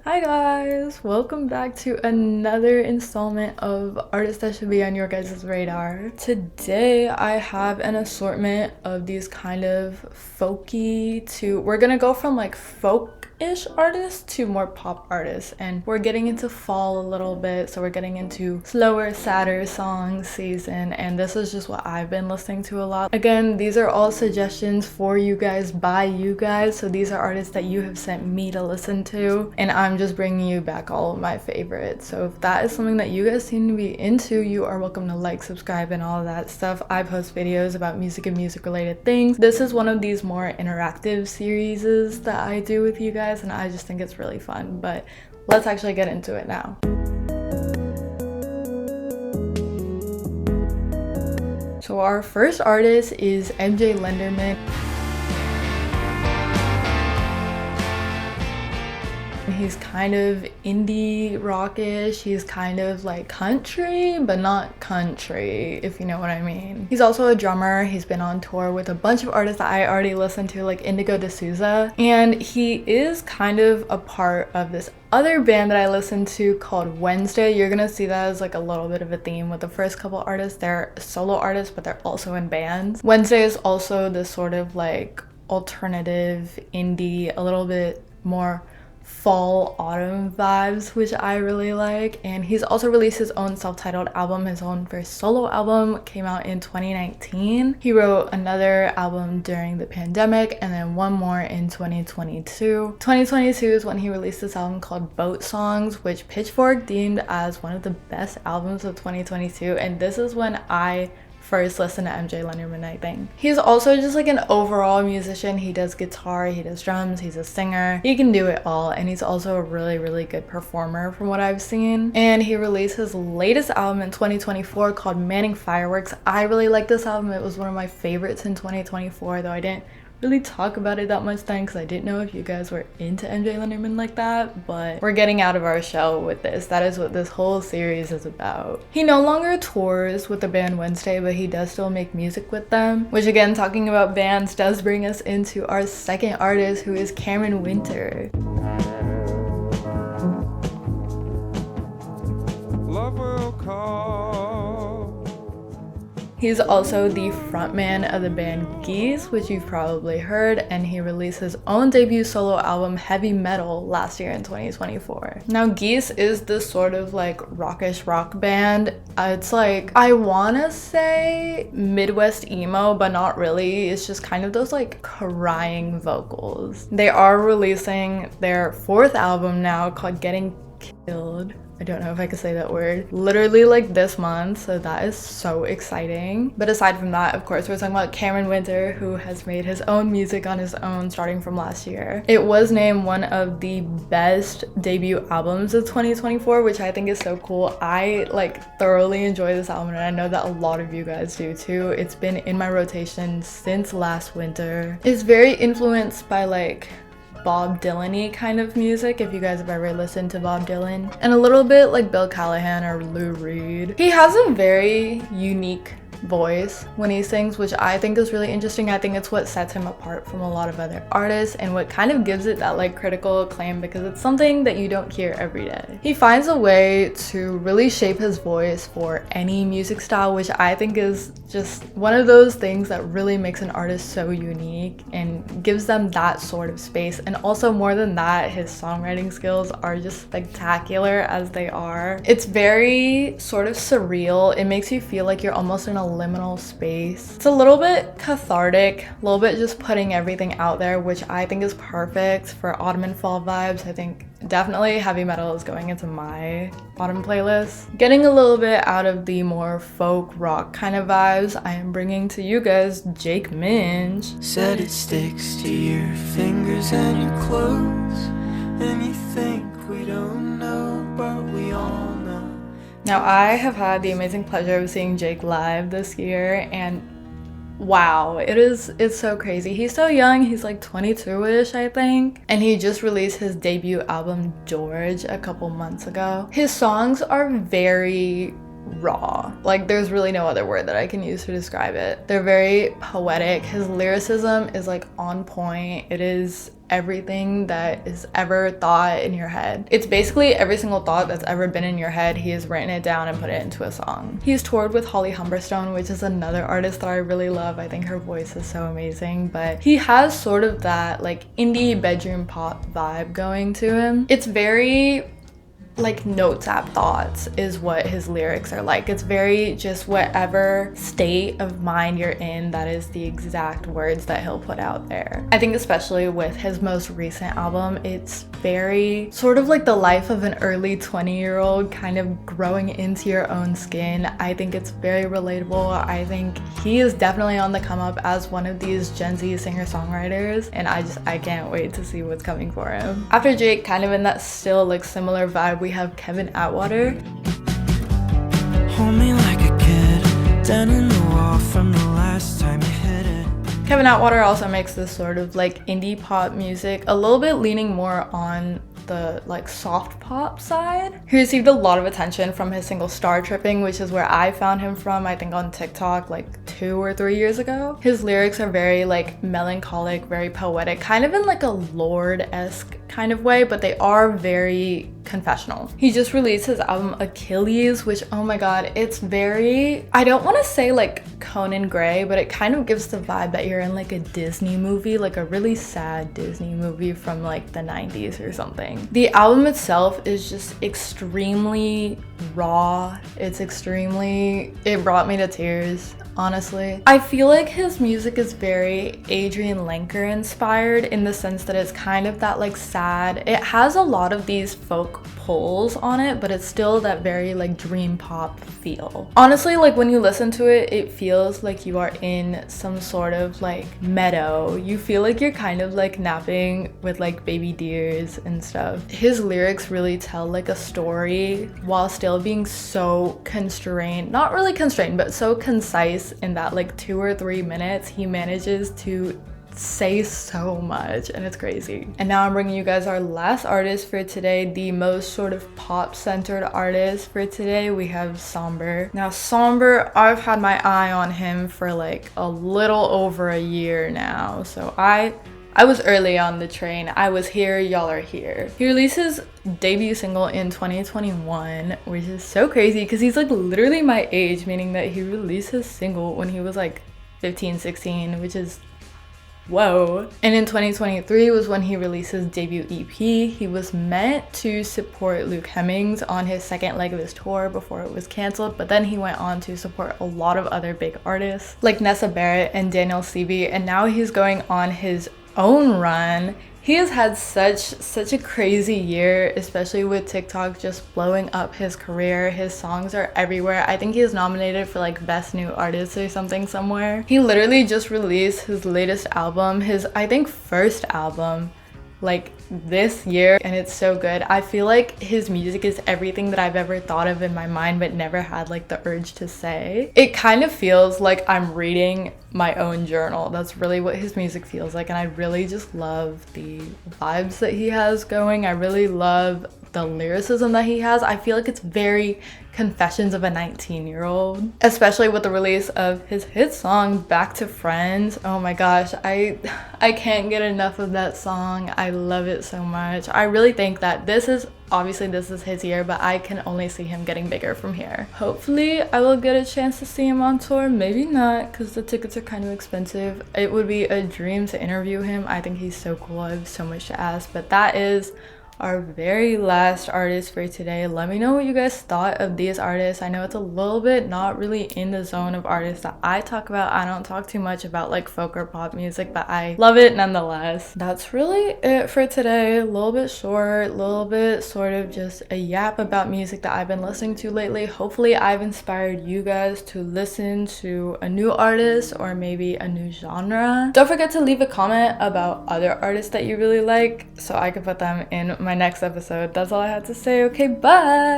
Hi guys, welcome back to another installment of artists that should be on your guys' radar. Today I have an assortment of these kind of folky to, we're gonna go from like folk-ish artists to more pop artists, and we're getting into fall a little bit, so we're getting into slower, sadder song season, and this is just what I've been listening to a lot. Again, these are all suggestions for you guys by you guys, so these are artists that you have sent me to listen to, and I'm just bringing you back all of my favorites. So if that is something that you guys seem to be into, you are welcome to like, subscribe, and all of that stuff. I post videos about music and music related things. This is one of these more interactive series that I do with you guys, and I just think it's really fun. But let's actually get into it now. So our first artist is Lenderman. He's kind of indie rockish. He's kind of like country, but not country, if you know what I mean. He's also a drummer. He's been on tour with a bunch of artists that I already listened to, like Indigo D'Souza, and he is kind of a part of this other band that I listened to called Wednesday. You're gonna see that as like a little bit of a theme with the first couple artists. They're solo artists, but they're also in bands. Wednesday is also this sort of like alternative indie, a little bit more fall autumn vibes, which I really like. And he's also released his own self-titled album. His own first solo album came out in 2019. He wrote another album during the pandemic and then one more in 2022. 2022 is when he released this album called Boat Songs, which Pitchfork deemed as one of the best albums of 2022, and this is when I first listen to Lenderman, I think. He's also just like an overall musician. He does guitar, he does drums, he's a singer. He can do it all, and he's also a really good performer from what I've seen. And he released his latest album in 2024 called Manning Fireworks. I really like this album. It was one of my favorites in 2024, though I didn't really talk about it that much then because I didn't know if you guys were into Lenderman like that, but we're getting out of our shell with this. That is what this whole series is about. He no longer tours with the band Wednesday, but he does still make music with them, which again, talking about bands does bring us into our second artist, who is Cameron Winter. Love will call. He's also the frontman of the band Geese, which you've probably heard, and he released his own debut solo album, Heavy Metal, last year in 2024. Now, Geese is this sort of like rockish rock band. It's like, I wanna say Midwest emo, but not really. It's just kind of those like crying vocals. They are releasing their fourth album now called Getting Killed. I don't know if I could say that word. Literally like this month, so that is so exciting. But aside from that, of course, we're talking about Cameron Winter, who has made his own music on his own starting from last year. It was named one of the best debut albums of 2024, which I think is so cool. I like thoroughly enjoy this album, and I know that a lot of you guys do too. It's been in my rotation since last winter. It's very influenced by like Bob Dylan-y kind of music, if you guys have ever listened to Bob Dylan, and a little bit like Bill Callahan or Lou Reed. He has a very unique voice when he sings, which I think is really interesting. I think it's what sets him apart from a lot of other artists and what kind of gives it that like critical acclaim, because it's something that you don't hear every day. He finds a way to really shape his voice for any music style, which I think is just one of those things that really makes an artist so unique and gives them that sort of space. And also, more than that, his songwriting skills are just spectacular as they are. It's very sort of surreal. It makes you feel like you're almost in a liminal space. It's a little bit cathartic, a little bit just putting everything out there, which I think is perfect for autumn and fall vibes. I think definitely Heavy Metal is going into my autumn playlist. Getting a little bit out of the more folk rock kind of vibes, I am bringing to you guys Jake Minch. Said it sticks to your fingers and your clothes, and you think we don't know, but we all know. Now, I have had the amazing pleasure of seeing Jake live this year, and wow, it's so crazy. He's so young. He's like 22-ish, I think, and he just released his debut album George a couple months ago. His songs are very raw. Like, there's really no other word that I can use to describe it. They're very poetic. His lyricism is like on point. It is everything that is ever thought in your head. It's basically every single thought that's ever been in your head, he has written it down and put it into a song. He's toured with Holly Humberstone, which is another artist that I really love. I think her voice is so amazing, but he has sort of that like indie bedroom pop vibe going to him. It's very like notes app thoughts is what his lyrics are like. It's very just whatever state of mind you're in, that is the exact words that he'll put out there. I think especially with his most recent album, it's very sort of like the life of an early 20-year-old kind of growing into your own skin. I think it's very relatable. I think he is definitely on the come up as one of these Gen Z singer-songwriters, and I can't wait to see what's coming for him. After Drake, kind of in that still like similar vibe, we have Kevin Atwater. Hold me like a kid, down in the wall from the last time you hit it. Kevin Atwater also makes this sort of like indie pop music, a little bit leaning more on the like soft pop side. He received a lot of attention from his single Star Tripping, which is where I found him from, I think on TikTok like 2 or 3 years ago. His lyrics are very like melancholic, very poetic, kind of in like a Lorde-esque kind of way, but they are very confessional. He just released his album Achilles, which, oh my god, it's very, I don't want to say like Conan Gray, but it kind of gives the vibe that you're in like a Disney movie, like a really sad Disney movie from like the 90s or something. The album itself is just extremely raw. It brought me to tears, honestly. I feel like his music is very Adrian Lenker inspired, in the sense that it's kind of that like sad, it has a lot of these folk pulls on it, but it's still that very like dream pop feel. Honestly, like when you listen to it, it feels like you are in some sort of like meadow. You feel like you're kind of like napping with like baby deers and stuff. His lyrics really tell like a story while still being so constrained, not really constrained, but so concise in that like 2 or 3 minutes he manages to say so much, and it's crazy. And now I'm bringing you guys our last artist for today, the most sort of pop centered artist for today. We have Sombr. Now Sombr, I've had my eye on him for like a little over a year now, so I was early on the train. I was here, y'all are here. He released his debut single in 2021, which is so crazy because he's like literally my age, meaning that he released his single when he was like 15, 16, which is whoa. And in 2023 was when he released his debut EP. He was meant to support Luke Hemmings on his second leg of his tour before it was canceled, but then he went on to support a lot of other big artists like Nessa Barrett and Daniel Seavey, and now he's going on his own run. He has had such a crazy year, especially with TikTok just blowing up his career. His songs are everywhere. I think he is nominated for like Best New Artist or something somewhere. He literally just released his latest album, his I think first album, like this year, and it's so good. I feel like his music is everything that I've ever thought of in my mind but never had like the urge to say. It kind of feels like I'm reading my own journal. That's really what his music feels like, and I really just love the vibes that he has going. I really love the lyricism that he has. I feel like it's very Confessions of a 19-year-old, especially with the release of his hit song Back to Friends. Oh my gosh, I can't get enough of that song. I love it so much. I really think that this is his year, but I can only see him getting bigger from here. Hopefully I will get a chance to see him on tour. Maybe not, because the tickets are kind of expensive. It would be a dream to interview him. I think he's so cool. I have so much to ask. But that is our very last artist for today. Let me know what you guys thought of these artists. I know it's a little bit not really in the zone of artists that I talk about. I don't talk too much about like folk or pop music, but I love it nonetheless. That's really it for today. A little bit short, a little bit sort of just a yap about music that I've been listening to lately. Hopefully I've inspired you guys to listen to a new artist or maybe a new genre. Don't forget to leave a comment about other artists that you really like so I can put them in my next episode. That's all I had to say. Okay, bye!